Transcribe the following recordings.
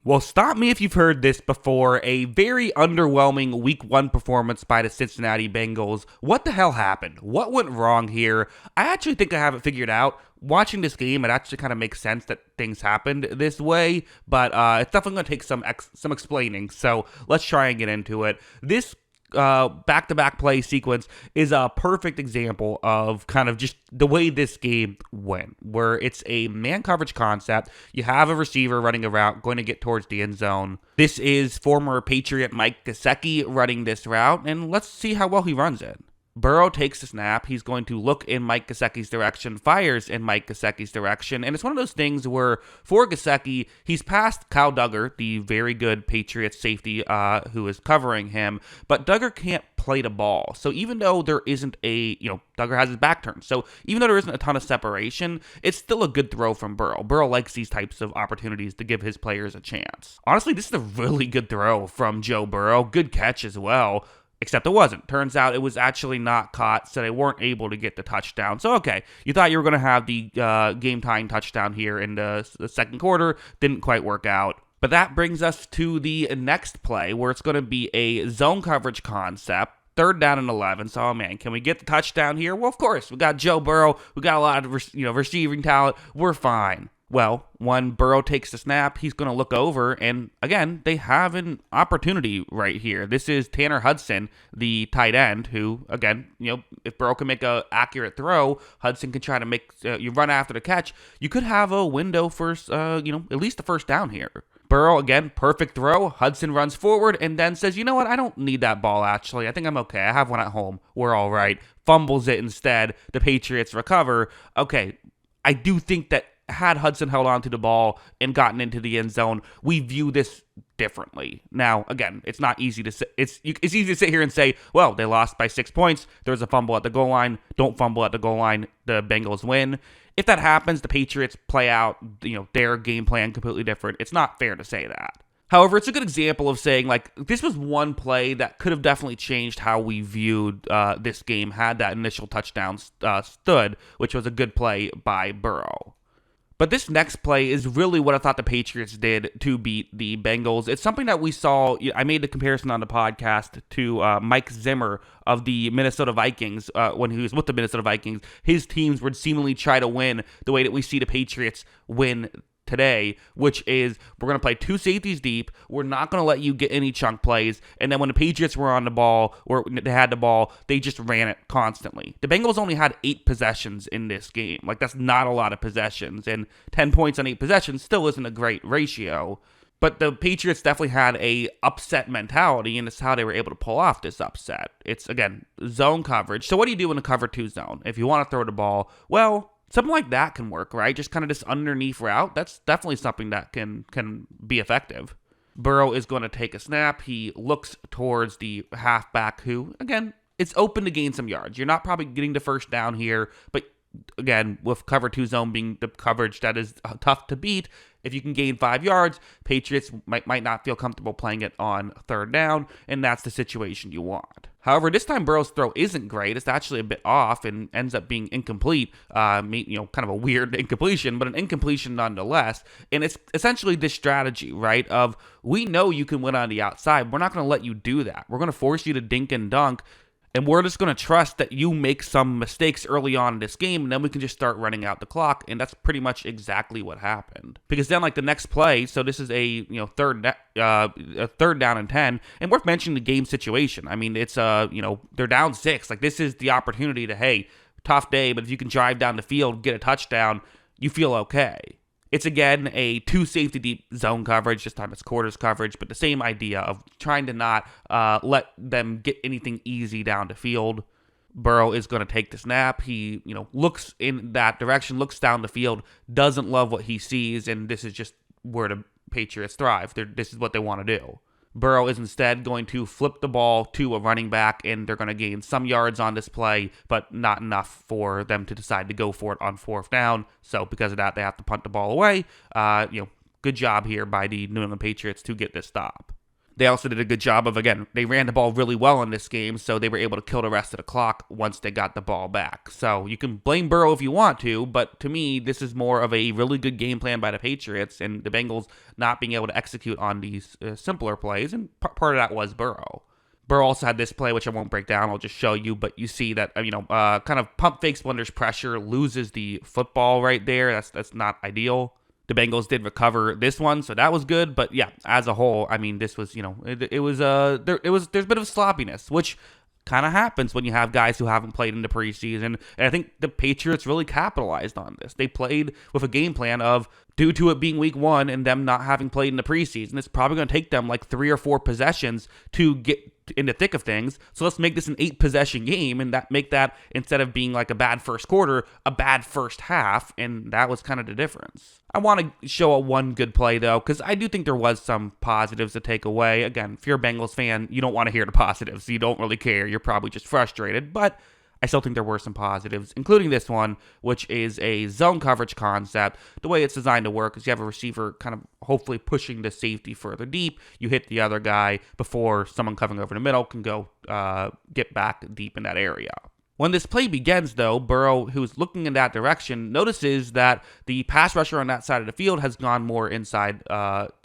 Well, stop me if you've heard this before. A very underwhelming week 1 performance by the Cincinnati Bengals. What the hell happened? What went wrong here? I actually think I have it figured out. Watching this game, it actually kind of makes sense that things happened this way, but it's definitely going to take some explaining. So let's try and get into it. This back-to-back play sequence is a perfect example of kind of just the way this game went, where it's a man coverage concept. You have a receiver running a route, going to get towards the end zone. This is former Patriot Mike Gesicki running this route, and let's see how well he runs it. Burrow takes the snap. He's going to look in Mike Gesicki's direction, fires in Mike Gesicki's direction. And it's one of those things where for Gesicki, he's past Kyle Duggar, the very good Patriots safety who is covering him. But Duggar can't play the ball. So even though there isn't Duggar has his back turned. So even though there isn't a ton of separation, it's still a good throw from Burrow. Burrow likes these types of opportunities to give his players a chance. Honestly, this is a really good throw from Joe Burrow. Good catch as well. Except it wasn't. Turns out it was actually not caught, so they weren't able to get the touchdown. So, okay, you thought you were going to have the game-tying touchdown here in the second quarter. Didn't quite work out. But that brings us to the next play, where it's going to be a zone coverage concept. 3rd down and 11. So, oh man, can we get the touchdown here? Well, of course. We got Joe Burrow. We got a lot of receiving talent. We're fine. Well, when Burrow takes the snap, he's going to look over, and again, they have an opportunity right here. This is Tanner Hudson, the tight end, who, again, if Burrow can make an accurate throw, Hudson can try to make you run after the catch. You could have a window for, at least the first down here. Burrow, again, perfect throw. Hudson runs forward and then says, you know what, I don't need that ball, actually. I think I'm okay. I have one at home. We're all right. Fumbles it instead. The Patriots recover. Okay, I do think that had Hudson held on to the ball and gotten into the end zone, we view this differently. Now, again, it's not easy to say. It's easy to sit here and say, well, they lost by 6 points. There's a fumble at the goal line. Don't fumble at the goal line. The Bengals win. If that happens, the Patriots play out, their game plan completely different. It's not fair to say that. However, it's a good example of saying, this was one play that could have definitely changed how we viewed this game had that initial touchdown stood, which was a good play by Burrow. But this next play is really what I thought the Patriots did to beat the Bengals. It's something that we saw. I made the comparison on the podcast to Mike Zimmer of the Minnesota Vikings when he was with the Minnesota Vikings. His teams would seemingly try to win the way that we see the Patriots win today, which is we're going to play 2 safeties deep. We're not going to let you get any chunk plays. And then when the Patriots were on the ball, or they had the ball, they just ran it constantly. The Bengals only had 8 possessions in this game. That's not a lot of possessions. And 10 points on 8 possessions still isn't a great ratio. But the Patriots definitely had a upset mentality, and it's how they were able to pull off this upset. It's, again, zone coverage. So what do you do in a cover 2 zone? If you want to throw the ball, well, something like that can work, right? Just kind of this underneath route. That's definitely something that can be effective. Burrow is going to take a snap. He looks towards the halfback who, again, it's open to gain some yards. You're not probably getting the first down here, but again, with cover 2 zone being the coverage that is tough to beat, if you can gain 5 yards, Patriots might not feel comfortable playing it on 3rd down, and that's the situation you want. However, this time Burrow's throw isn't great. It's actually a bit off and ends up being incomplete. Kind of a weird incompletion, but an incompletion nonetheless. And it's essentially this strategy, right, of we know you can win on the outside. We're not going to let you do that. We're going to force you to dink and dunk. And we're just going to trust that you make some mistakes early on in this game, and then we can just start running out the clock. And that's pretty much exactly what happened. Because then, the next play, so this is a third down and 10, and worth mentioning the game situation. I mean, it's they're down 6. This is the opportunity to, hey, tough day, but if you can drive down the field, get a touchdown, you feel okay. It's, again, a 2 safety deep zone coverage. This time it's quarters coverage, but the same idea of trying to not let them get anything easy down the field. Burrow is going to take the snap. He, looks in that direction, looks down the field, doesn't love what he sees, and this is just where the Patriots thrive. This is what they want to do. Burrow is instead going to flip the ball to a running back, and they're going to gain some yards on this play, but not enough for them to decide to go for it on 4th down. So because of that, they have to punt the ball away. Good job here by the New England Patriots to get this stop. They also did a good job of, again, they ran the ball really well in this game, so they were able to kill the rest of the clock once they got the ball back. So you can blame Burrow if you want to, but to me, this is more of a really good game plan by the Patriots and the Bengals not being able to execute on these simpler plays, and part of that was Burrow. Burrow also had this play, which I won't break down. I'll just show you, but you see that, kind of pump fake splendors pressure, loses the football right there. That's not ideal. The Bengals did recover this one, so that was good. But yeah, as a whole, I mean, this was, there's a bit of sloppiness, which kind of happens when you have guys who haven't played in the preseason. And I think the Patriots really capitalized on this. They played with a game plan of, due to it being week 1 and them not having played in the preseason, it's probably going to take them like 3 or 4 possessions to get in the thick of things. So let's make this an 8-possession game and make that, instead of being like a bad first quarter, a bad first half. And that was kind of the difference. I want to show a one good play, though, because I do think there was some positives to take away. Again, if you're a Bengals fan, you don't want to hear the positives. You don't really care. You're probably just frustrated. But I still think there were some positives, including this one, which is a zone coverage concept. The way it's designed to work is you have a receiver kind of hopefully pushing the safety further deep. You hit the other guy before someone covering over the middle can go get back deep in that area. When this play begins, though, Burrow, who's looking in that direction, notices that the pass rusher on that side of the field has gone more inside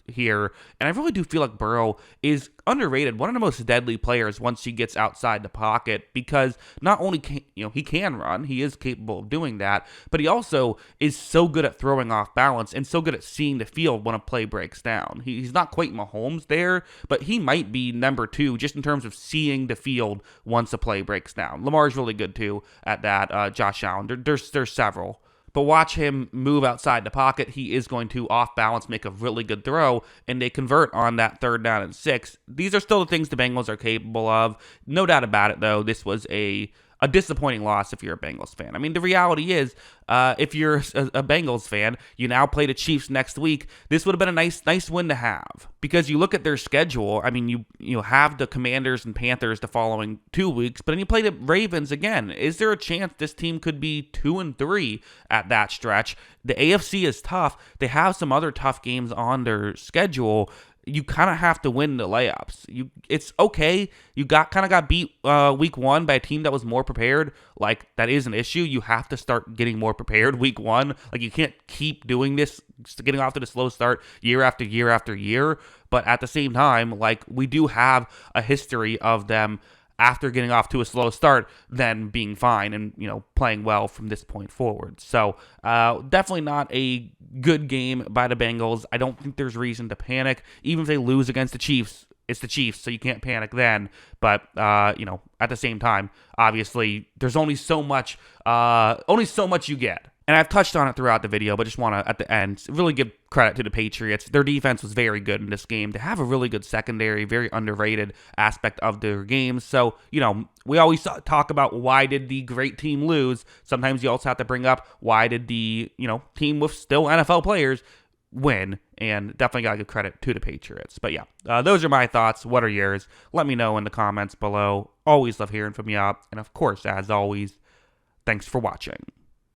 here. And I really do feel like Burrow is underrated, one of the most deadly players once he gets outside the pocket, because not only he can run, he is capable of doing that, but he also is so good at throwing off balance and so good at seeing the field when a play breaks down. He's not quite Mahomes there, but he might be number 2 just in terms of seeing the field once a play breaks down. Lamar's really good too at that. Josh Allen, there's several. But watch him move outside the pocket. He is going to, off balance, make a really good throw, and they convert on that 3rd down and 6. These are still the things the Bengals are capable of. No doubt about it, though, this was a disappointing loss if you're a Bengals fan. I mean, the reality is, if you're a Bengals fan, you now play the Chiefs next week. This would have been a nice win to have, because you look at their schedule. I mean, you have the Commanders and Panthers the following 2 weeks, but then you play the Ravens again. Is there a chance this team could be 2-3 at that stretch? The AFC is tough. They have some other tough games on their schedule. You kind of have to win the layups. It's okay. You got beat week 1 by a team that was more prepared. Like, that is an issue. You have to start getting more prepared week 1. Like, you can't keep doing this, getting off to the slow start year after year after year. But at the same time, like, we do have a history of them, after getting off to a slow start, then being fine and, playing well from this point forward. So, definitely not a good game by the Bengals. I don't think there's reason to panic. Even if they lose against the Chiefs, it's the Chiefs, so you can't panic then. But, at the same time, obviously, there's only so much you get. And I've touched on it throughout the video, but just want to, at the end, really give credit to the Patriots. Their defense was very good in this game. They have a really good secondary, very underrated aspect of their games. So, we always talk about why did the great team lose. Sometimes you also have to bring up why did the, team with still NFL players win. And definitely got to give credit to the Patriots. But yeah, those are my thoughts. What are yours? Let me know in the comments below. Always love hearing from you. And of course, as always, thanks for watching.